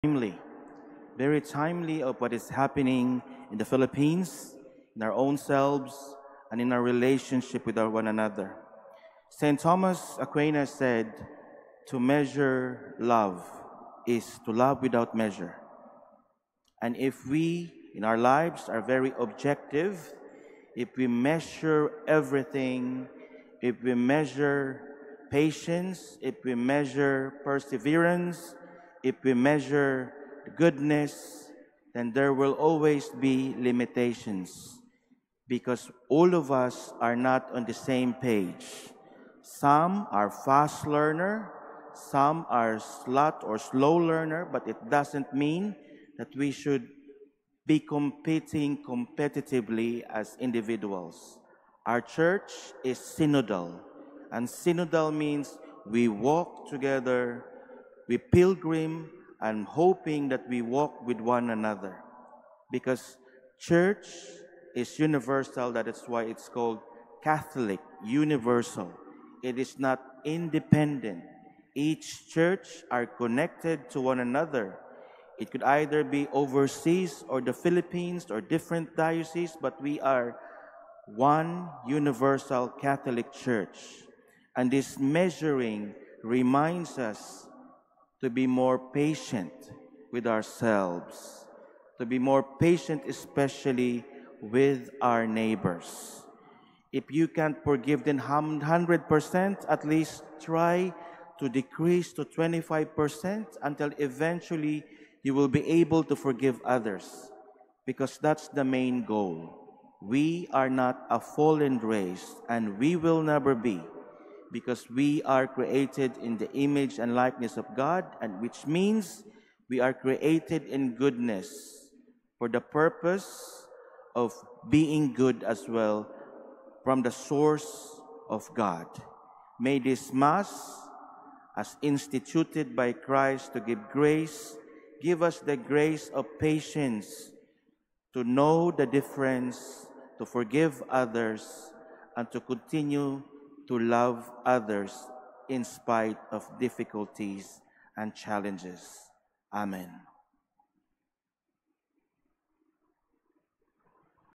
timely, very timely of what is happening in the Philippines, in our own selves, and in our relationship with one another. St. Thomas Aquinas said, to measure love is to love without measure. And if we, in our lives, are very objective, if we measure everything, if we measure patience, if we measure perseverance, if we measure goodness, then there will always be limitations because all of us are not on the same page. Some are fast learner, some are slow learner, but it doesn't mean that we should be competing competitively as individuals. Our church is synodal, and synodal means we walk together, we pilgrim, and hoping that we walk with one another. Because church is universal, that is why it's called Catholic, universal. It is not independent. Each church are connected to one another. It could either be overseas or the Philippines or different dioceses, but we are one universal Catholic Church. And this measuring reminds us to be more patient with ourselves, to be more patient especially with our neighbors. If you can't forgive them 100%, at least try to decrease to 25% until eventually you will be able to forgive others, because that's the main goal. We are not a fallen race, and we will never be, because we are created in the image and likeness of God, and which means we are created in goodness for the purpose of being good as well from the source of God. May this Mass, as instituted by Christ to give grace, give us the grace of patience to know the difference, to forgive others, and to continue to love others in spite of difficulties and challenges. Amen.